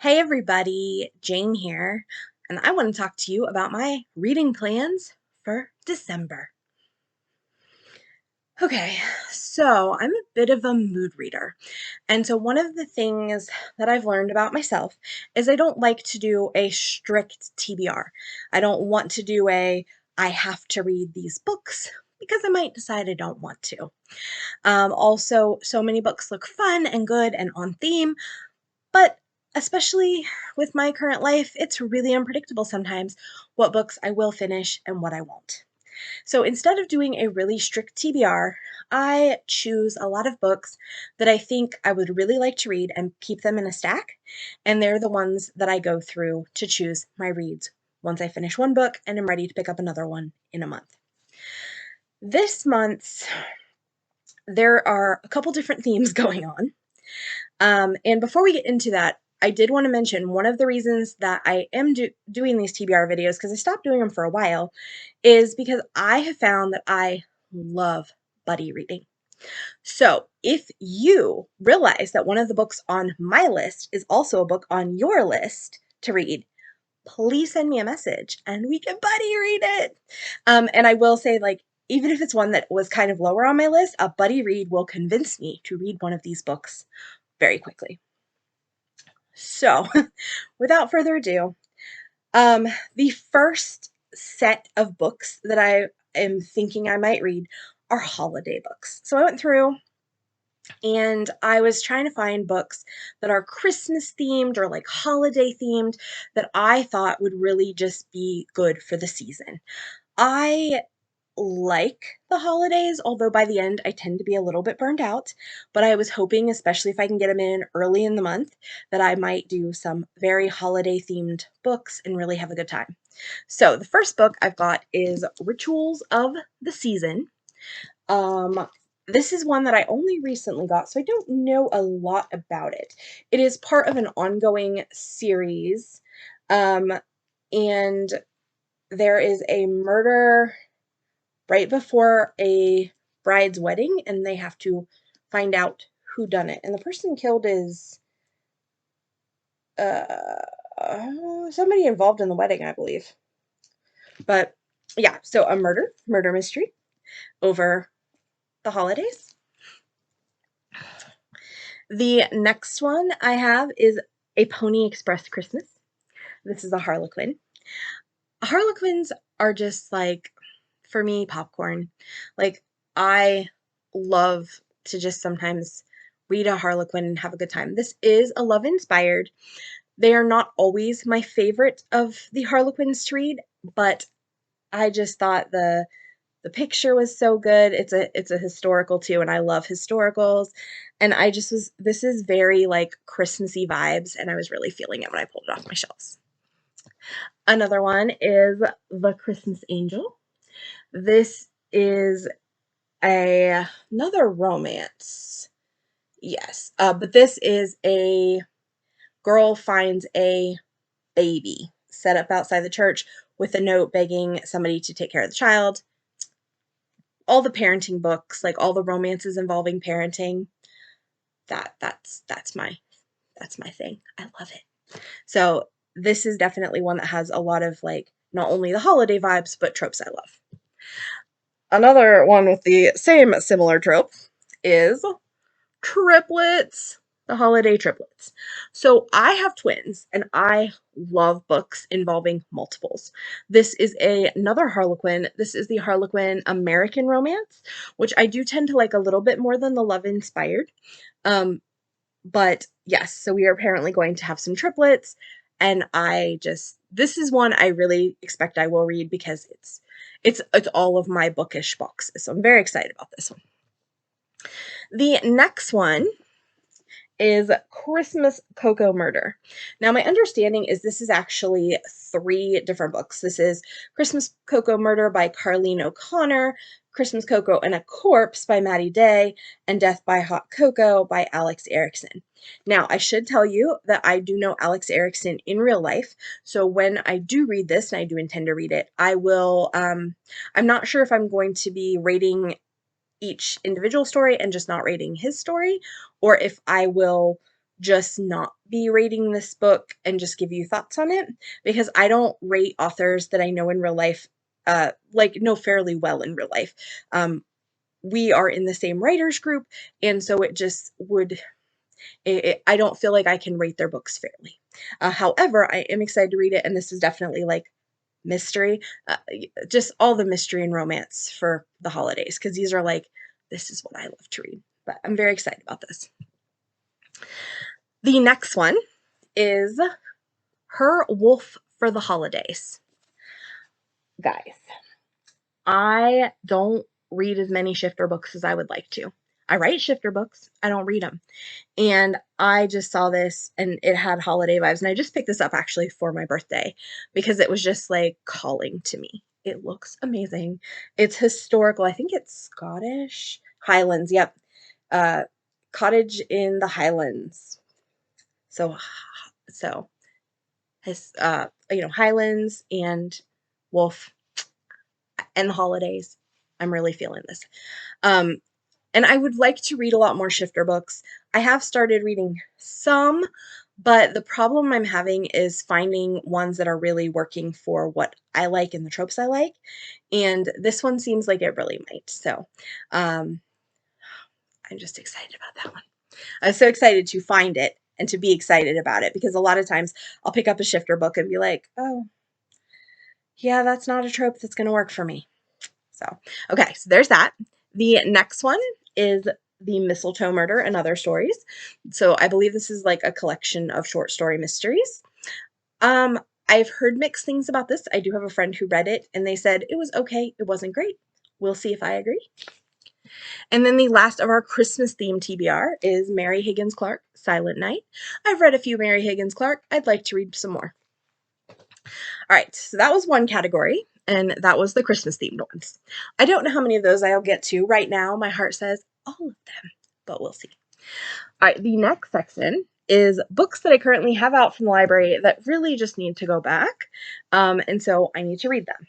Hey everybody, Jane here, and I want to talk to you about my reading plans for December. Okay, so I'm a bit of a mood reader, and so one of the things that I've learned about myself is I don't like to do a strict TBR. I don't want to do I have to read these books because I might decide I don't want to. Also, so many books look fun and good and on theme, but especially with my current life, it's really unpredictable sometimes what books I will finish and what I won't. So instead of doing a really strict TBR, I choose a lot of books that I think I would really like to read and keep them in a stack. And they're the ones that I go through to choose my reads once I finish one book and I'm ready to pick up another one in a month. This month, there are a couple different themes going on. And before we get into that, I did want to mention one of the reasons that I am doing these TBR videos, because I stopped doing them for a while, is because I have found that I love buddy reading. So if you realize that one of the books on my list is also a book on your list to read, please send me a message and we can buddy read it. And I will say, like, even if it's one that was kind of lower on my list, a buddy read will convince me to read one of these books very quickly. So, without further ado, um, the first set of books that I am thinking I might read are holiday books. So I went through and I was trying to find books that are Christmas themed or like holiday themed that I thought would really just be good for the season. I like the holidays, although by the end I tend to be a little bit burned out. But I was hoping, especially if I can get them in early in the month, that I might do some very holiday themed books and really have a good time. So the first book I've got is Rituals of the Season. Um, this is one that I only recently got, so I don't know a lot about it. It is part of an ongoing series, um, and there is a murder right before a bride's wedding, and they have to find out who done it. And the person killed is somebody involved in the wedding, I believe. But yeah, so a murder mystery over the holidays. The next one I have is A Pony Express Christmas. This is a Harlequin. Harlequins are just like, for me, popcorn. Like, I love to just sometimes read a Harlequin and have a good time. This is a love inspired. They are not always my favorite of the Harlequins to read, but I just thought the picture was so good. It's a historical too, and I love historicals. And I just was this is very like Christmassy vibes, and I was really feeling it when I pulled it off my shelves. Another one is The Christmas Angel. This is another romance. Yes. But this is a girl finds a baby set up outside the church with a note begging somebody to take care of the child. All the parenting books, like all the romances involving parenting, that's my thing. I love it. So this is definitely one that has a lot of like not only the holiday vibes, but tropes I love. Another one with the same similar trope is triplets, the holiday triplets. So I have twins and I love books involving multiples. This is another Harlequin. This is the Harlequin American Romance, which I do tend to like a little bit more than the love inspired. But yes, so we are apparently going to have some triplets, and this is one I really expect I will read because it's all of my bookish boxes. So I'm very excited about this one. The next one is Christmas Cocoa Murder. Now, my understanding is this is actually three different books. This is Christmas Cocoa Murder by Carleen O'Connor, Christmas Cocoa and a Corpse by Maddie Day, and Death by Hot Cocoa by Alex Erickson. Now, I should tell you that I do know Alex Erickson in real life, so when I do read this, and I do intend to read it, I will, I'm not sure if I'm going to be rating each individual story and just not rating his story, or if I will just not be rating this book and just give you thoughts on it, because I don't rate authors that I know in real life, like know fairly well in real life. We are in the same writers group, and so it just would, I don't feel like I can rate their books fairly. However, I am excited to read it, and this is definitely like mystery, just all the mystery and romance for the holidays, because these are like, this is what I love to read. But I'm very excited about this. The next one is Her Wolf for the Holidays. Guys, I don't read as many shifter books as I would like to. I write shifter books, I don't read them. And I just saw this and it had holiday vibes. And I just picked this up actually for my birthday because it was just like calling to me. It looks amazing. It's historical. I think it's Scottish. Highlands, yep. Uh, Cottage in the Highlands. So, so his, Highlands and Wolf and the holidays. I'm really feeling this. Um, and I would like to read a lot more shifter books. I have started reading some, but the problem I'm having is finding ones that are really working for what I like and the tropes I like. And this one seems like it really might. So um, I'm just excited about that one. I was so excited to find it and to be excited about it, because a lot of times I'll pick up a shifter book and be like, oh, yeah, that's not a trope that's going to work for me. So, okay, so there's that. The next one is The Mistletoe Murder and Other Stories. So I believe this is like a collection of short story mysteries. Um, I've heard mixed things about this. I do have a friend who read it and they said it was okay, it wasn't great. We'll see if I agree. And then the last of our Christmas themed TBR is Mary Higgins Clark, Silent Night. I've read a few Mary Higgins Clark. I'd like to read some more. All right, so that was one category, and that was the Christmas themed ones. I don't know how many of those I'll get to. Right now, my heart says all of them, but we'll see. All right, the next section is books that I currently have out from the library that really just need to go back, and so I need to read them.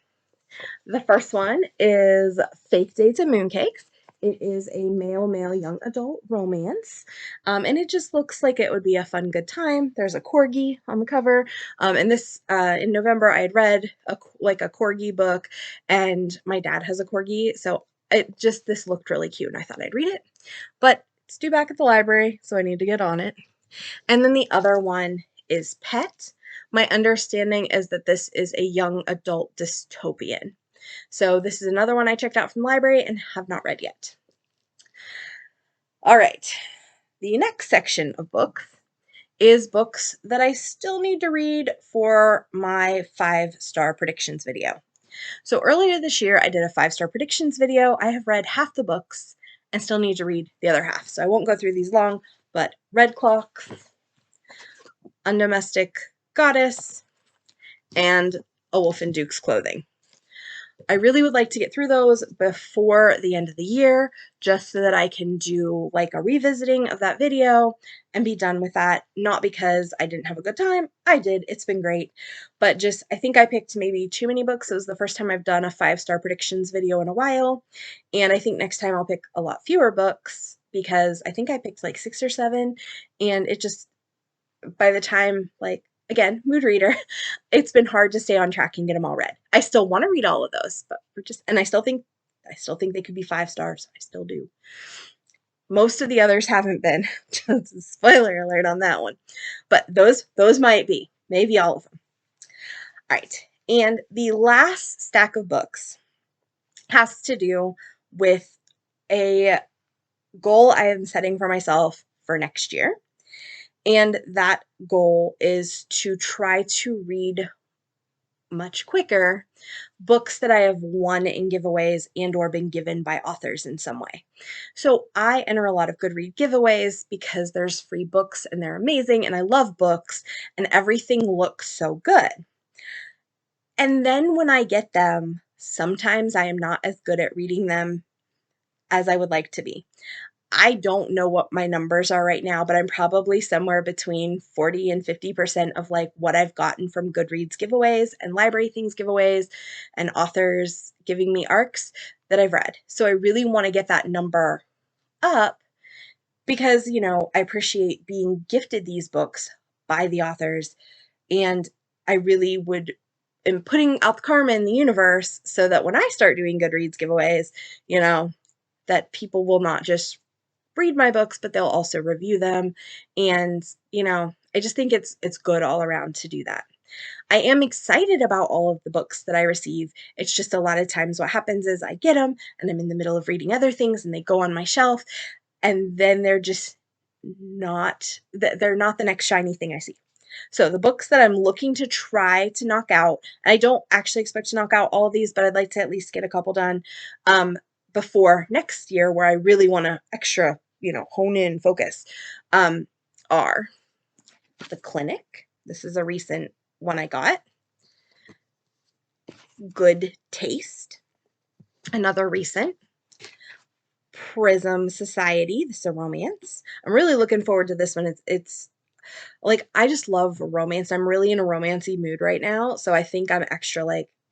The first one is Fake Dates and Mooncakes. It is a male young adult romance, and it just looks like it would be a fun, good time. There's a corgi on the cover, and this in November I had read a corgi book, and my dad has a corgi, so this looked really cute, and I thought I'd read it, but it's due back at the library, so I need to get on it. And then the other one is Pet. My understanding is that this is a young adult dystopian. So this is another one I checked out from the library and have not read yet. All right, the next section of books is books that I still need to read for my 5-star predictions video. So earlier this year, I did a 5-star predictions video. I have read half the books and still need to read the other half. So I won't go through these long, but Red Clocks, Undomestic Goddess, and A Wolf in Duke's Clothing. I really would like to get through those before the end of the year, just so that I can do like a revisiting of that video and be done with that. Not because I didn't have a good time. I did. It's been great. But just, I think I picked maybe too many books. It was the first time I've done a 5-star predictions video in a while. And I think next time I'll pick a lot fewer books, because I think I picked like 6 or 7. And it just, by the time, like, again, mood reader, it's been hard to stay on track and get them all read. I still want to read all of those, but and I still think they could be 5 stars. I still do. Most of the others haven't been. Just a spoiler alert on that one. But those might be. Maybe all of them. All right. And the last stack of books has to do with a goal I am setting for myself for next year. And that goal is to try to read much quicker books that I have won in giveaways and or been given by authors in some way. So I enter a lot of Goodread giveaways because there's free books and they're amazing and I love books and everything looks so good. And then when I get them, sometimes I am not as good at reading them as I would like to be. I don't know what my numbers are right now, but I'm probably somewhere between 40 and 50% of like what I've gotten from Goodreads giveaways and library things giveaways and authors giving me arcs that I've read. So I really want to get that number up because, I appreciate being gifted these books by the authors, and I really would am putting out the karma in the universe so that when I start doing Goodreads giveaways, you know, that people will not just read my books, but they'll also review them. And, I just think it's good all around to do that. I am excited about all of the books that I receive. It's just a lot of times what happens is I get them and I'm in the middle of reading other things and they go on my shelf, and then they're just they're not the next shiny thing I see. So the books that I'm looking to try to knock out, and I don't actually expect to knock out all of these, but I'd like to at least get a couple done um, before next year, where I really want to extra, hone in, focus, are The Clinic. This is a recent one I got. Good Taste, another recent. Prism Society. This is a romance. I'm really looking forward to this one. It's like, I just love romance. I'm really in a romancy mood right now, so I think I'm extra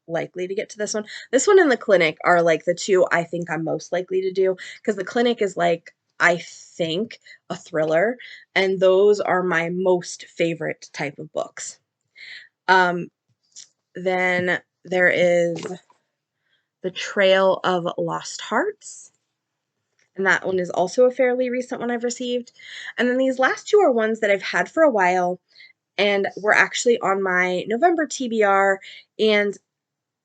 likely to get to this one. This one and The Clinic are like the two I think I'm most likely to do, because The Clinic is like, I think, a thriller, and those are my most favorite type of books. Um, then there is The Trail of Lost Hearts, and that one is also a fairly recent one I've received. And then these last two are ones that I've had for a while, and were actually on my November TBR. And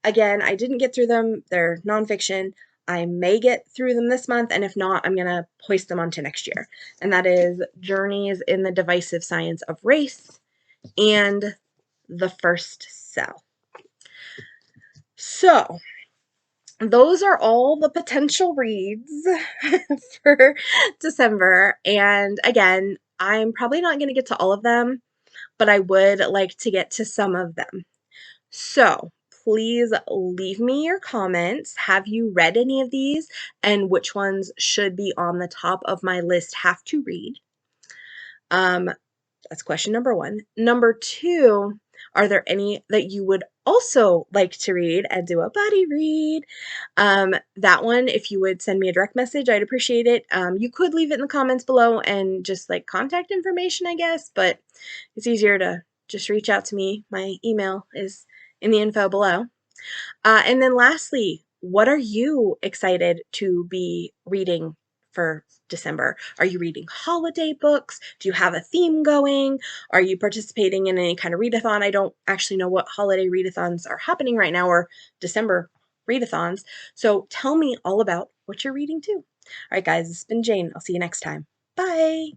again, I didn't get through them. They're nonfiction. I may get through them this month, and if not, I'm going to hoist them onto next year. And that is Journeys in the Divisive Science of Race and The First Cell. So, those are all the potential reads for December. And again, I'm probably not going to get to all of them, but I would like to get to some of them. So please leave me your comments. Have you read any of these, and which ones should be on the top of my list have to read? That's question number one. Number two, are there any that you would also like to read and do a buddy read? That one, if you would send me a direct message, I'd appreciate it. You could leave it in the comments below and just like contact information, I guess, but it's easier to just reach out to me. My email is in the info below. And then lastly, what are you excited to be reading for December? Are you reading holiday books? Do you have a theme going? Are you participating in any kind of readathon? I don't actually know what holiday readathons are happening right now, or December readathons. So tell me all about what you're reading too. All right, guys, this has been Jane. I'll see you next time. Bye.